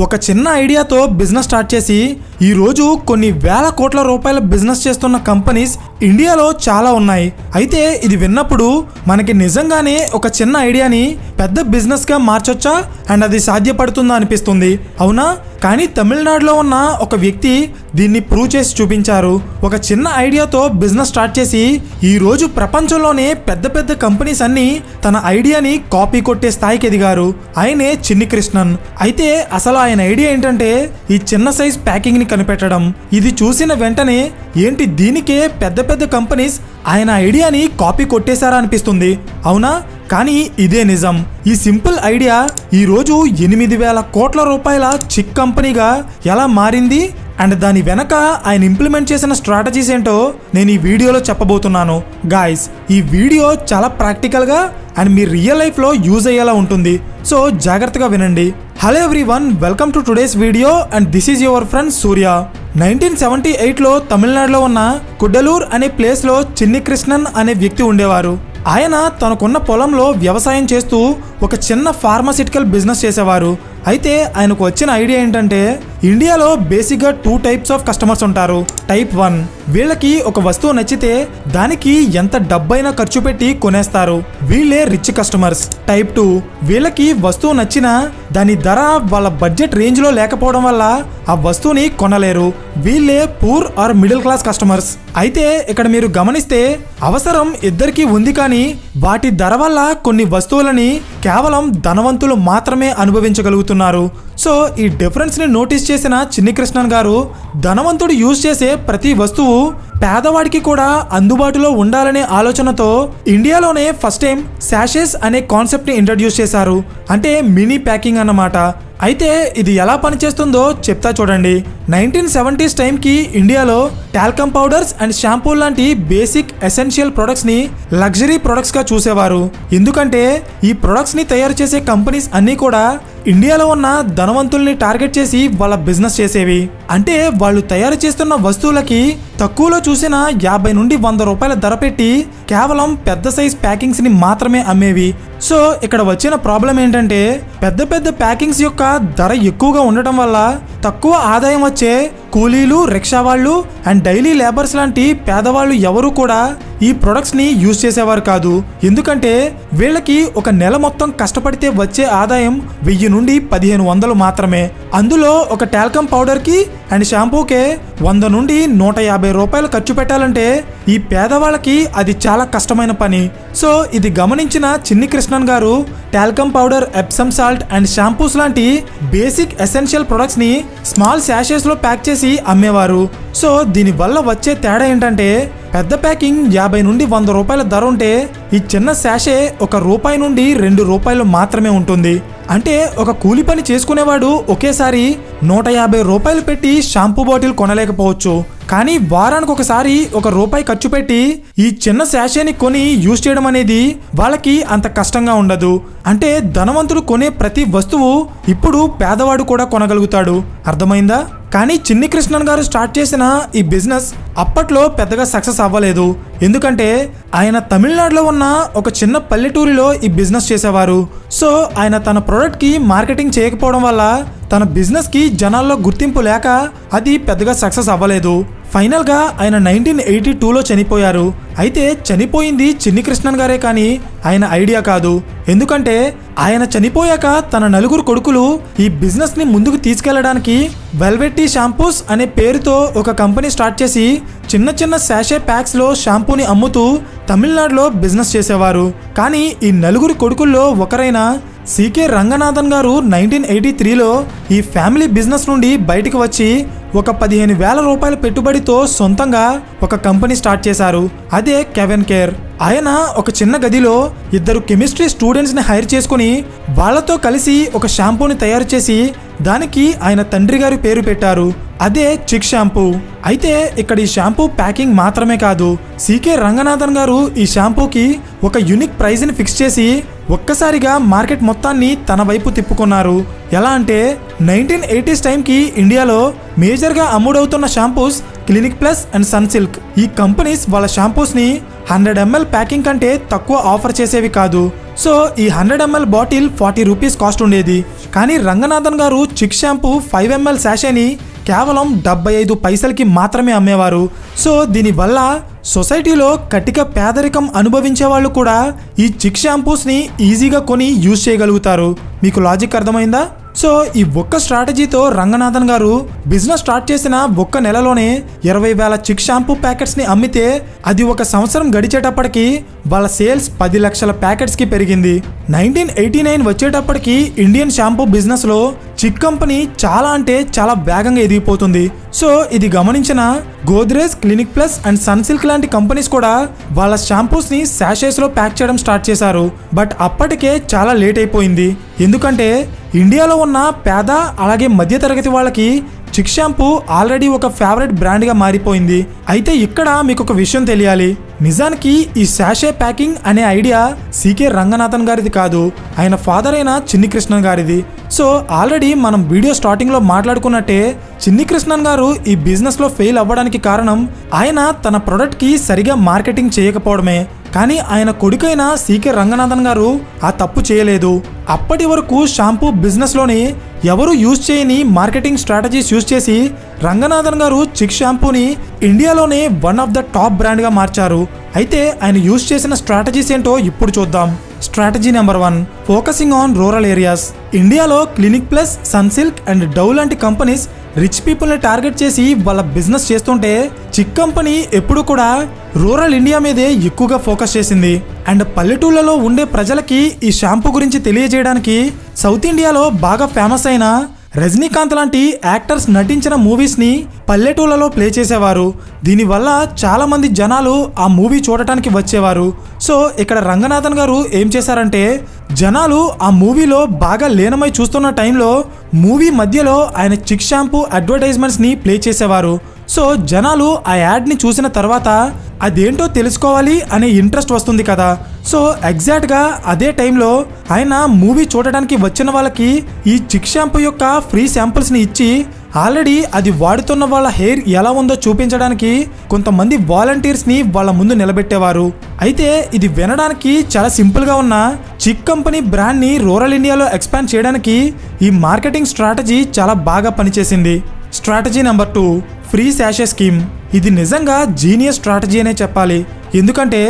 ఒక చిన్న ఐడియాతో business start చేసి ఈరోజు కొన్ని వేల కోట్ల రూపాయల బిజినెస్ చేస్తున్న కంపెనీస్ ఇండియాలో చాలా ఉన్నాయి. అయితే ఇది విన్నప్పుడు మనకి నిజంగానే ఒక చిన్న ఐడియాని పెద్ద బిజినెస్గా మార్చొచ్చా అండ్ అది సాధ్యపడుతుందా అనిపిస్తుంది, అవునా? కానీ తమిళనాడులో ఉన్న ఒక వ్యక్తి దీన్ని ప్రూవ్ చేసి చూపించారు. ఒక చిన్న ఐడియాతో బిజినెస్ స్టార్ట్ చేసి ఈరోజు ప్రపంచంలోనే పెద్ద పెద్ద కంపెనీస్ అన్నీ తన ఐడియాని కాపీ కొట్టే స్థాయికి ఎదిగారు. ఆయనే చిన్ని కృష్ణన్. అయితే అసలు ఆయన ఐడియా ఏంటంటే ఈ చిన్న సైజ్ ప్యాకింగ్ని కనిపెట్టడం. ఇది చూసిన వెంటనే ఏంటి దీనికే పెద్ద పెద్ద కంపెనీస్ ఆయన ఐడియాని కాపీ కొట్టేశారా అనిపిస్తుంది, అవునా? కానీ ఇదే నిజం. ఈ సింపుల్ ఐడియా ఈరోజు 8,000 కోట్ల రూపాయల చిక్ కంపెనీగా ఎలా మారింది అండ్ దాని వెనక ఆయన ఇంప్లిమెంట్ చేసిన స్ట్రాటజీస్ ఏంటో నేను ఈ వీడియోలో చెప్పబోతున్నాను. గాయ్స్, ఈ వీడియో చాలా ప్రాక్టికల్గా అండ్ మీ రియల్ లైఫ్లో యూజ్ అయ్యేలా ఉంటుంది. సో జాగ్రత్తగా వినండి. Hello everyone, welcome to today's video and this is your friend Surya. 1978లో తమిళనాడులో ఉన్న కుడ్డలూర్ అనే ప్లేస్లో చిన్ని కృష్ణన్ అనే వ్యక్తి ఉండేవారు. ఆయన తనకున్న పొలంలో వ్యవసాయం చేస్తూ ఒక చిన్న ఫార్మాసిటికల్ బిజినెస్ చేసేవారు. అయితే ఆయనకు వచ్చిన ఐడియా ఏంటంటే ఇండియాలో బేసిక్గా 2 టైప్స్ ఆఫ్ కస్టమర్స్ ఉంటారు. టైప్ 1 వీళ్ళకి ఒక వస్తువు నచ్చితే దానికి ఎంత డబ్బైనా ఖర్చు పెట్టి కొనేస్తారు, వీళ్ళే రిచ్ కస్టమర్స్. టైప్ 2 వీళ్ళకి వస్తువు నచ్చినా దాని ధర వాళ్ళ బడ్జెట్ రేంజ్లో లేకపోవడం వల్ల ఆ వస్తువుని కొనలేరు, వీళ్ళే poor or middle class customers. అయితే ఇక్కడ మీరు గమనిస్తే అవసరం ఇద్దరికీ ఉంది, కానీ వాటి ధర వల్ల కొన్ని వస్తువులని కేవలం ధనవంతులు మాత్రమే అనుభవించగలుగుతున్నారు. సో ఈ డిఫరెన్స్ని నోటీస్ చేసిన చిన్ని కృష్ణన్ గారు ధనవంతుడు యూజ్ చేసే ప్రతి వస్తువు పేదవాడికి కూడా అందుబాటులో ఉండాలనే ఆలోచనతో ఇండియాలోనే ఫస్ట్ టైం శాషెస్ అనే కాన్సెప్ట్ని ఇంట్రడ్యూస్ చేశారు. అంటే మినీ ప్యాకింగ్ అన్నమాట. అయితే ఇది ఎలా పనిచేస్తుందో చెప్తా చూడండి. 1970s టైంకి ఇండియాలో టాల్కమ్ పౌడర్స్ అండ్ షాంపూ లాంటి బేసిక్ ఎసెన్షియల్ ప్రొడక్ట్స్ని లగ్జరీ ప్రొడక్ట్స్గా చూసేవారు. ఎందుకంటే ఈ ప్రొడక్ట్స్ని తయారు చేసే కంపెనీస్ అన్నీ కూడా ఇండియాలో ఉన్న ధనవంతుల్ని టార్గెట్ చేసి వాళ్ళ బిజినెస్ చేసేవి. అంటే వాళ్ళు తయారు చేస్తున్న వస్తువులకి తక్కువలో చూసిన 50 నుండి 100 రూపాయల ధర పెట్టి కేవలం పెద్ద సైజ్ ప్యాకింగ్స్ని మాత్రమే అమ్మేవి. సో ఇక్కడ వచ్చిన ప్రాబ్లం ఏంటంటే పెద్ద పెద్ద ప్యాకింగ్స్ యొక్క ధర ఎక్కువగా ఉండటం వల్ల తక్కువ ఆదాయం వచ్చే కూలీలు, రిక్షా వాళ్ళు అండ్ డైలీ లేబర్స్ లాంటి పేదవాళ్ళు ఎవరు కూడా ఈ ప్రొడక్ట్స్ని యూజ్ చేసేవారు కాదు. ఎందుకంటే వీళ్ళకి ఒక నెల మొత్తం కష్టపడితే వచ్చే ఆదాయం 1000 నుండి 1500 మాత్రమే. అందులో ఒక టాల్కమ్ పౌడర్కి అండ్ షాంపూకే 100 నుండి 150 రూపాయలు ఖర్చు పెట్టాలంటే ఈ పేదవాళ్ళకి అది చాలా కష్టమైన పని. సో ఇది గమనించిన చిన్ని కృష్ణన్ గారు talcum powder, Epsom salt and shampoos లాంటి బేసిక్ ఎసెన్షియల్ ప్రొడక్ట్స్ని స్మాల్ శాషెస్లో ప్యాక్ చేసి అమ్మేవారు. సో దీనివల్ల వచ్చే తేడా ఏంటంటే పెద్ద ప్యాకింగ్ 50 నుండి 100 రూపాయల ధర ఉంటే ఈ చిన్న శాషే ₹1 నుండి ₹2 మాత్రమే ఉంటుంది. అంటే ఒక కూలి పని చేసుకునేవాడు ఒకేసారి 150 రూపాయలు పెట్టి షాంపూ బాటిల్ కొనలేకపోవచ్చు, కానీ వారానికి ఒకసారి ₹1 ఖర్చు పెట్టి ఈ చిన్న శాషేని కొని యూజ్ చేయడం అనేది వాళ్ళకి అంత కష్టంగా ఉండదు. అంటే ధనవంతుడు కొనే ప్రతి వస్తువు ఇప్పుడు పేదవాడు కూడా కొనగలుగుతాడు. అర్థమైందా? కానీ చిన్ని కృష్ణన్ గారు స్టార్ట్ చేసిన ఈ బిజినెస్ అప్పట్లో పెద్దగా సక్సెస్ అవ్వలేదు. ఎందుకంటే ఆయన తమిళనాడులో ఉన్న ఒక చిన్న పల్లెటూరిలో ఈ బిజినెస్ చేసేవారు. సో ఆయన తన ప్రోడక్ట్కి మార్కెటింగ్ చేయకపోవడం వల్ల తన బిజినెస్కి జనాల్లో గుర్తింపు లేక అది పెద్దగా సక్సెస్ అవ్వలేదు. ఫైనల్గా ఆయన 1982లో చనిపోయారు. అయితే చనిపోయింది చిన్ని కృష్ణన్ గారే, కానీ ఆయన ఐడియా కాదు. ఎందుకంటే ఆయన చనిపోయాక తన 4 కొడుకులు ఈ బిజినెస్ని ముందుకు తీసుకెళ్లడానికి వెల్వెట్టి షాంపూస్ అనే పేరుతో ఒక కంపెనీ స్టార్ట్ చేసి చిన్న చిన్న శాషే ప్యాక్స్లో షాంపూని అమ్ముతూ తమిళనాడులో బిజినెస్ చేసేవారు. కానీ ఈ 4 కొడుకుల్లో ఒకరైన సికే రంగనాథన్ గారు 1983లో ఈ ఫ్యామిలీ బిజినెస్ నుండి బయటకు వచ్చి ఒక 15,000 రూపాయల పెట్టుబడితో సొంతంగా ఒక కంపెనీ స్టార్ట్ చేశారు. అదే కెవెన్ కేర్. ఆయన ఒక చిన్న గదిలో 2 కెమిస్ట్రీ స్టూడెంట్స్ని హైర్ చేసుకుని వాళ్ళతో కలిసి ఒక షాంపూని తయారు చేసి దానికి ఆయన తండ్రి గారి పేరు పెట్టారు. అదే చిక్ షాంపూ. అయితే ఇక్కడ ఈ షాంపూ ప్యాకింగ్ మాత్రమే కాదు, సికే రంగనాథన్ గారు ఈ షాంపూకి ఒక యూనిక్ ప్రైజ్ని ఫిక్స్ చేసి ఒక్కసారిగా మార్కెట్ మొత్తాన్ని తన వైపు తిప్పుకున్నారు. ఎలా అంటే 1980s టైంకి ఇండియాలో మేజర్గా అమ్ముడవుతున్న shampoos Clinic Plus and Sunsilk. ఈ కంపెనీస్ వాళ్ళ షాంపూస్ని 100 ml ప్యాకింగ్ కంటే తక్కువ ఆఫర్ చేసేవి కాదు. సో ఈ 100 ml బాటిల్ 40 రూపీస్ కాస్ట్ ఉండేది. కానీ రంగనాథన్ గారు చిక్ షాంపూ 5 ml శాషేని కేవలం 75 పైసలకి మాత్రమే అమ్మేవారు. సో దీనివల్ల సొసైటీలో కటిక పేదరికం అనుభవించే వాళ్ళు కూడా ఈ చిక్ షాంపూస్ని ఈజీగా కొని యూజ్ చేయగలుగుతారు. మీకు లాజిక్ అర్థమైందా? సో ఈ ఒక్క స్ట్రాటజీతో రంగనాథన్ గారు బిజినెస్ స్టార్ట్ చేసిన ఒక్క నెలలోనే 20,000 చిక్ షాంపూ ప్యాకెట్స్ని అమ్మితే అది ఒక సంవత్సరం గడిచేటప్పటికి వాళ్ళ సేల్స్ 10 లక్షల ప్యాకెట్స్కి పెరిగింది. 1989 వచ్చేటప్పటికి ఇండియన్ షాంపూ బిజినెస్లో చిక్ కంపెనీ చాలా అంటే చాలా వేగంగా ఎదిగిపోతుంది. సో ఇది గమనించిన Godrej, clinic Plus and Sunsilk లాంటి కంపెనీస్ కూడా వాళ్ళ షాంపూస్ని శాషేస్లో ప్యాక్ చేయడం స్టార్ట్ చేశారు. బట్ అప్పటికే చాలా లేట్ అయిపోయింది. ఎందుకంటే ఇండియాలో ఉన్న పేద అలాగే మధ్యతరగతి వాళ్ళకి చిక్ షాంపూ ఆల్రెడీ ఒక ఫేవరెట్ బ్రాండ్గా మారిపోయింది. అయితే ఇక్కడ మీకు ఒక విషయం తెలియాలి. నిజానికి ఈ శాషే ప్యాకింగ్ అనే ఐడియా సికే రంగనాథన్ గారిది కాదు, ఆయన ఫాదర్ అయిన చిన్ని కృష్ణన్ గారిది. సో ఆల్రెడీ మనం వీడియో స్టార్టింగ్లో మాట్లాడుకున్నట్టే చిన్ని కృష్ణన్ గారు ఈ బిజినెస్లో ఫెయిల్ అవ్వడానికి కారణం ఆయన తన ప్రొడక్ట్కి సరిగా మార్కెటింగ్ చేయకపోవడమే. కానీ ఆయన కొడుకైన సికే రంగనాథన్ గారు ఆ తప్పు చేయలేదు. అప్పటి వరకు షాంపూ బిజినెస్లోని ఎవరు యూజ్ చేయని మార్కెటింగ్ స్ట్రాటజీస్ యూజ్ చేసి రంగనాథన్ గారు చిక్ షాంపూని ఇండియాలోనే వన్ ఆఫ్ ద టాప్ బ్రాండ్గా మార్చారు. అయితే ఆయన యూజ్ చేసిన స్ట్రాటజీస్ ఏంటో ఇప్పుడు చూద్దాం. Strategy number 1, focusing on rural areas. ఇండియాలో Clinic Plus, Sunsilk and Dove లాంటి కంపెనీస్ రిచ్ పీపుల్ని టార్గెట్ చేసి వాళ్ళ బిజినెస్ చేస్తుంటే చిక్ కంపెనీ ఎప్పుడు కూడా రూరల్ ఇండియా మీదే ఎక్కువగా ఫోకస్ చేసింది. అండ్ పల్లెటూళ్ళలో ఉండే ప్రజలకి ఈ షాంపూ గురించి తెలియజేయడానికి సౌత్ ఇండియాలో బాగా ఫేమస్ అయిన రజనీకాంత్ లాంటి యాక్టర్స్ నటించిన మూవీస్ని పల్లెటూళ్ళలో ప్లే చేసేవారు. దీనివల్ల చాలామంది జనాలు ఆ మూవీ చూడటానికి వచ్చేవారు. సో ఇక్కడ రంగనాథన్ గారు ఏం చేశారంటే జనాలు ఆ మూవీలో బాగా లీనమై చూస్తున్న టైంలో మూవీ మధ్యలో ఆయన చిక్ షాంపూ అడ్వర్టైజ్మెంట్స్ని ప్లే చేసేవారు. సో జనాలు ఆ యాడ్ని చూసిన తర్వాత అదేంటో తెలుసుకోవాలి అనే ఇంట్రెస్ట్ వస్తుంది కదా. సో ఎగ్జాక్ట్గా అదే టైంలో ఆయన మూవీ చూడడానికి వచ్చిన వాళ్ళకి ఈ చిక్ షాంపూ యొక్క ఫ్రీ శాంపుల్స్ని ఇచ్చి ఆల్రెడీ అది వాడుతున్న వాళ్ళ హెయిర్ ఎలా ఉందో చూపించడానికి కొంతమంది వాలంటీర్స్ని వాళ్ళ ముందు నిలబెట్టేవారు. అయితే ఇది వినడానికి చాలా సింపుల్గా ఉన్న చిక్ కంపెనీ బ్రాండ్ని రూరల్ ఇండియాలో ఎక్స్పాండ్ చేయడానికి ఈ మార్కెటింగ్ స్ట్రాటజీ చాలా బాగా పనిచేసింది. Strategy number 2, free శాషే scheme. ఇది నిజంగా జీనియస్ స్ట్రాటజీ అనే చెప్పాలి. ఎందుకంటే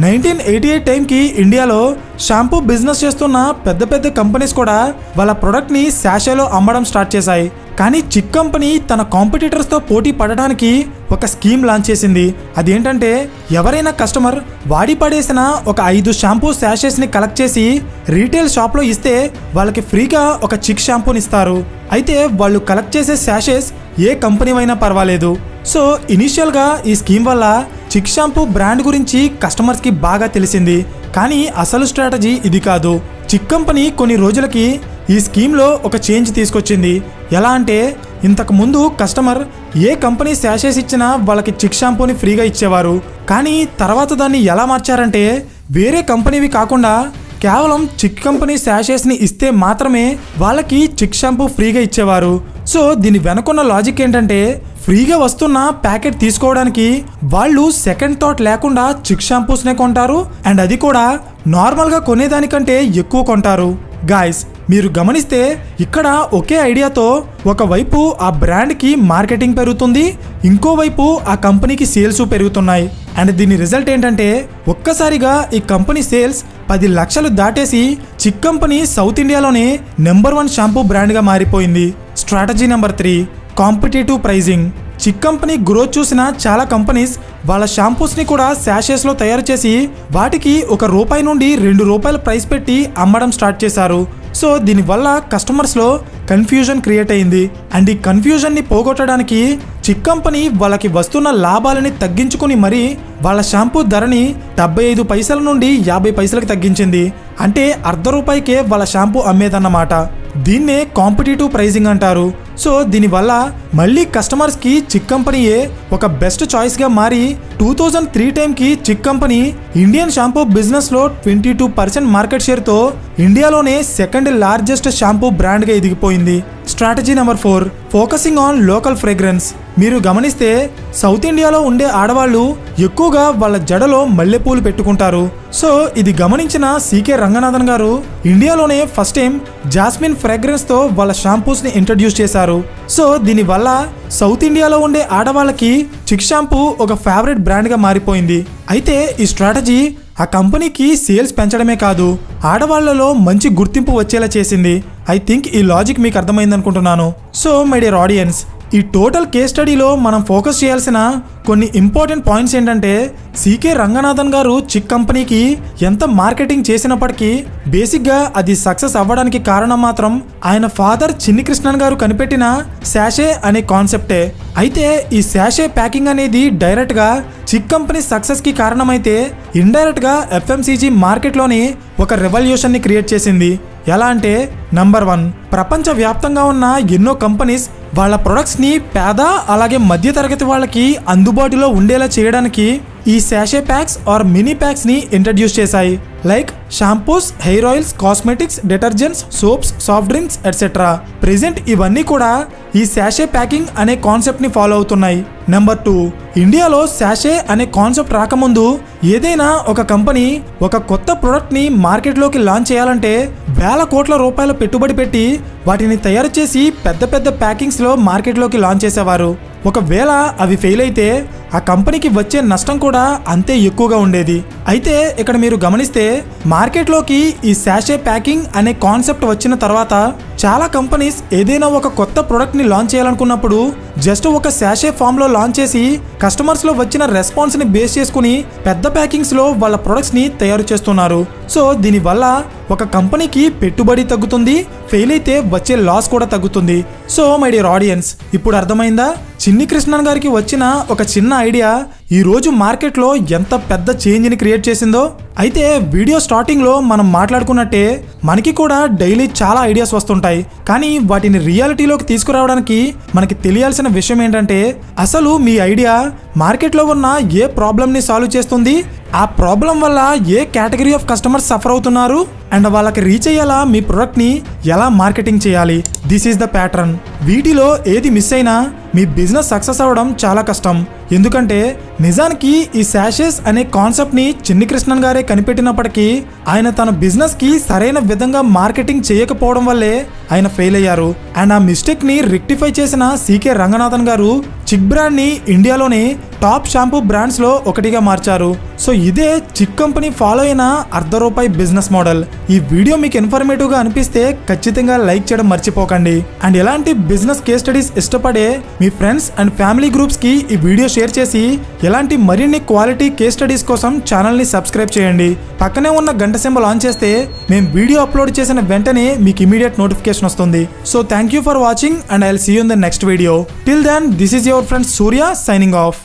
1988 టైంకి ఇండియాలో షాంపూ బిజినెస్ చేస్తున్న పెద్ద పెద్ద కంపెనీస్ కూడా వాళ్ళ ప్రొడక్ట్ని శాషేలో అమ్మడం స్టార్ట్ చేశాయి. కానీ చిక్ కంపెనీ తన కాంపిటీటర్స్తో పోటీ పడడానికి ఒక స్కీమ్ లాంచ్ చేసింది. అదేంటంటే ఎవరైనా కస్టమర్ వాడి పడేసిన ఒక 5 షాంపూ శాషేస్ని కలెక్ట్ చేసి రీటైల్ షాప్లో ఇస్తే వాళ్ళకి ఫ్రీగా ఒక చిక్ షాంపూని ఇస్తారు. అయితే వాళ్ళు కలెక్ట్ చేసే శాషేస్ ఏ కంపెనీ అయినా పర్వాలేదు. సో ఇనిషియల్గా ఈ స్కీమ్ వల్ల చిక్ షాంపూ బ్రాండ్ గురించి కస్టమర్స్కి బాగా తెలిసింది. కానీ అసలు స్ట్రాటజీ ఇది కాదు. చిక్ కంపెనీ కొన్ని రోజులకి ఈ స్కీమ్లో ఒక చేంజ్ తీసుకొచ్చింది. ఎలా అంటే ఇంతకు ముందు కస్టమర్ ఏ కంపెనీ శాషేస్ ఇచ్చినా వాళ్ళకి చిక్ షాంపూని ఫ్రీగా ఇచ్చేవారు. కానీ తర్వాత దాన్ని ఎలా మార్చారంటే వేరే కంపెనీవి కాకుండా కేవలం చిక్ కంపెనీ శాషేస్ని ఇస్తే మాత్రమే వాళ్ళకి చిక్ షాంపూ ఫ్రీగా ఇచ్చేవారు. సో దీని వెనుకున్న లాజిక్ ఏంటంటే ఫ్రీగా వస్తున్న ప్యాకెట్ తీసుకోవడానికి వాళ్ళు సెకండ్ థాట్ లేకుండా చిక్ షాంపూస్నే కొంటారు. అండ్ అది కూడా నార్మల్గా కొనేదానికంటే ఎక్కువ కొంటారు. గాయ్స్ మీరు గమనిస్తే ఇక్కడ ఒకే ఐడియాతో ఒకవైపు ఆ బ్రాండ్కి మార్కెటింగ్ పెరుగుతుంది, ఇంకోవైపు ఆ కంపెనీకి సేల్స్ పెరుగుతున్నాయి. అండ్ దీని రిజల్ట్ ఏంటంటే ఒక్కసారిగా ఈ కంపెనీ సేల్స్ 10 లక్షలు దాటేసి చిక్ కంపెనీ సౌత్ ఇండియాలోనే నెంబర్ 1 షాంపూ బ్రాండ్గా మారిపోయింది. Strategy number 3, competitive pricing. Chik company growth చూసిన చాలా కంపెనీస్ వాళ్ళ షాంపూస్ని కూడా శాషేస్లో తయారు చేసి వాటికి ₹1 నుండి ₹2 ప్రైస్ పెట్టి అమ్మడం స్టార్ట్ చేశారు. సో దీనివల్ల కస్టమర్స్లో కన్ఫ్యూజన్ క్రియేట్ అయింది. అండ్ ఈ కన్ఫ్యూజన్ని పోగొట్టడానికి చిక్ కంపెనీ వాళ్ళకి వస్తున్న లాభాలని తగ్గించుకుని మరీ వాళ్ళ షాంపూ ధరని 75 పైసల నుండి 50 పైసలకి తగ్గించింది. అంటే ₹1 వాళ్ళ షాంపూ అమ్మేదన్నమాట. దీన్నే కాంపిటేటివ్ ప్రైజింగ్ అంటారు. సో దీనివల్ల మళ్ళీ కస్టమర్స్కి చిక్ కంపెనీయే ఒక బెస్ట్ చాయిస్గా మారి 2003 టైంకి చిక్ కంపెనీ ఇండియన్ షాంపూ బిజినెస్లో 22% మార్కెట్ షేర్తో ఇండియాలోనే సెకండ్ లార్జెస్ట్ షాంపూ బ్రాండ్గా ఎదిగిపోయింది. Strategy number 4, focusing on local fragrance. మీరు గమనిస్తే సౌత్ ఇండియాలో ఉండే ఆడవాళ్ళు ఎక్కువగా వాళ్ళ జడలో మల్లెపూలు పెట్టుకుంటారు. సో ఇది గమనించిన సికే రంగనాథన్ గారు ఇండియాలోనే ఫస్ట్ టైం జాస్మిన్ ఫ్రేగ్రెన్స్తో వాళ్ళ షాంపూస్ని ఇంట్రడ్యూస్ చేశారు. సో దీనివల్ల సౌత్ ఇండియాలో ఉండే ఆడవాళ్ళకి చిక్ షాంపూ ఒక ఫేవరెట్ బ్రాండ్గా మారిపోయింది. అయితే ఈ స్ట్రాటజీ ఆ కంపెనీకి సేల్స్ పెంచడమే కాదు, ఆడవాళ్లలో మంచి గుర్తింపు వచ్చేలా చేసింది. ఐ థింక్ ఈ లాజిక్ మీకు అర్థమైంది అనుకుంటున్నాను. సో మై డియర్ ఆడియన్స్, ఈ టోటల్ కేస్ స్టడీలో మనం ఫోకస్ చేయాల్సిన కొన్ని ఇంపార్టెంట్ పాయింట్స్ ఏంటంటే, సికే రంగనాథన్ గారు చిక్ కంపెనీకి ఎంత మార్కెటింగ్ చేసినప్పటికీ బేసిక్గా అది సక్సెస్ అవ్వడానికి కారణం మాత్రం ఆయన ఫాదర్ చిన్ని కృష్ణన్ గారు కనిపెట్టిన శాషే అనే కాన్సెప్టే. అయితే ఈ శాషే ప్యాకింగ్ అనేది డైరెక్ట్గా చిక్ కంపెనీ సక్సెస్కి కారణమైతే ఇండైరెక్ట్గా ఎఫ్ఎంసీజీ మార్కెట్లోని ఒక రెవల్యూషన్ని క్రియేట్ చేసింది. ఎలా అంటే, నంబర్ 1, ప్రపంచవ్యాప్తంగా ఉన్న ఎన్నో కంపెనీస్ వాళ్ళ ప్రొడక్ట్స్ని పేద అలాగే మధ్యతరగతి వాళ్ళకి అందుబాటులో ఉండేలా చేయడానికి ఈ శాషే ప్యాక్స్ ఆర్ మినీ ప్యాక్స్ని ఇంట్రడ్యూస్ చేశాయి. Like shampoos, hair oils, cosmetics, detergents, soaps, soft drinks etcetera. Present ఇవన్నీ కూడా ఈ శాషే ప్యాకింగ్ అనే కాన్సెప్ట్ని ఫాలో అవుతున్నాయి. నెంబర్ 2, ఇండియాలో శాషే అనే కాన్సెప్ట్ రాకముందు ఏదైనా ఒక కంపెనీ ఒక కొత్త ప్రొడక్ట్ని మార్కెట్లోకి లాంచ్ చేయాలంటే వేల కోట్ల రూపాయల పెట్టుబడి పెట్టి వాటిని తయారు చేసి పెద్ద పెద్ద ప్యాకింగ్స్లో మార్కెట్లోకి లాంచ్ చేసేవారు. ఒకవేళ అవి ఫెయిల్ అయితే ఆ కంపెనీకి వచ్చే నష్టం కూడా అంతే ఎక్కువగా ఉండేది. అయితే ఇక్కడ మీరు గమనిస్తే మార్కెట్లోకి ఈ శాషే ప్యాకింగ్ అనే కాన్సెప్ట్ వచ్చిన తర్వాత చాలా కంపెనీస్ ఏదైనా ఒక కొత్త ప్రొడక్ట్ని లాంచ్ చేయాలనుకున్నప్పుడు జస్ట్ ఒక శాషే ఫామ్లో లాంచ్ చేసి కస్టమర్స్లో వచ్చిన రెస్పాన్స్ని బేస్ చేసుకుని పెద్ద ప్యాకింగ్స్లో వాళ్ళ ప్రొడక్ట్స్ని తయారు చేస్తున్నారు. సో దీనివల్ల ఒక కంపెనీకి పెట్టుబడి తగ్గుతుంది, ఫెయిల్ అయితే వచ్చే లాస్ కూడా తగ్గుతుంది. సో మై డియర్ ఆడియన్స్, ఇప్పుడు అర్థమైందా చిన్ని కృష్ణన్ గారికి వచ్చిన ఒక చిన్న ఐడియా ఈరోజు మార్కెట్లో ఎంత పెద్ద చేంజ్ని క్రియేట్ చేసిందో? అయితే వీడియో స్టార్టింగ్లో మనం మాట్లాడుకున్నట్టే మనకి కూడా డైలీ చాలా ఐడియాస్ వస్తుంటాయి, కానీ వాటిని రియాలిటీలోకి తీసుకురావడానికి మనకి తెలియాల్సిన విషయం ఏంటంటే, అసలు మీ ఐడియా మార్కెట్లో ఉన్న ఏ ప్రాబ్లమ్ని సాల్వ్ చేస్తుంది, ఆ ప్రాబ్లం వల్ల ఏ కేటగిరీ ఆఫ్ కస్టమర్స్ సఫర్ అవుతున్నారు, అండ్ వాళ్ళకి రీచ్ అయ్యేలా మీ ప్రొడక్ట్ని ఎలా మార్కెటింగ్ చేయాలి. This is the pattern. వీటిలో ఏది మిస్ అయినా మీ బిజినెస్ సక్సెస్ అవ్వడం చాలా కష్టం. ఎందుకంటే నిజానికి ఈ శాషెస్ అనే కాన్సెప్ట్ని చిన్ని కృష్ణన్ గారే కనిపెట్టినప్పటికీ ఆయన తన బిజినెస్కి సరైన విధంగా మార్కెటింగ్ చేయకపోవడం వల్లే ఆయన ఫెయిల్ అయ్యారు. అండ్ ఆ మిస్టేక్ని రెక్టిఫై చేసిన సికే రంగనాథన్ గారు చిక్ బ్రాండ్ని ఇండియాలోనే టాప్ షాంపూ బ్రాండ్స్లో ఒకటిగా మార్చారు. సో ఇదే చిక్ కంపెనీ ఫాలో అయిన ₹1 బిజినెస్ మోడల్. ఈ వీడియో మీకు ఇన్ఫర్మేటివ్గా అనిపిస్తే ఖచ్చితంగా లైక్ చేయడం మర్చిపోకండి. అండ్ ఎలాంటి బిజినెస్ కేస్ స్టడీస్ ఇష్టపడే మీ ఫ్రెండ్స్ అండ్ ఫ్యామిలీ గ్రూప్స్కి ఈ వీడియో షేర్ చేసి ఎలాంటి మరిన్ని క్వాలిటీ కేస్ స్టడీస్ కోసం ఛానల్ని సబ్స్క్రైబ్ చేయండి. పక్కనే ఉన్న గంట సింబల్ ఆన్ చేస్తే మేము వీడియో అప్లోడ్ చేసిన వెంటనే మీకు ఇమీడియట్ నోటిఫికేషన్ వస్తుంది. So thank you for watching and I will see you in the next video. Till then, this is your friend Surya signing of.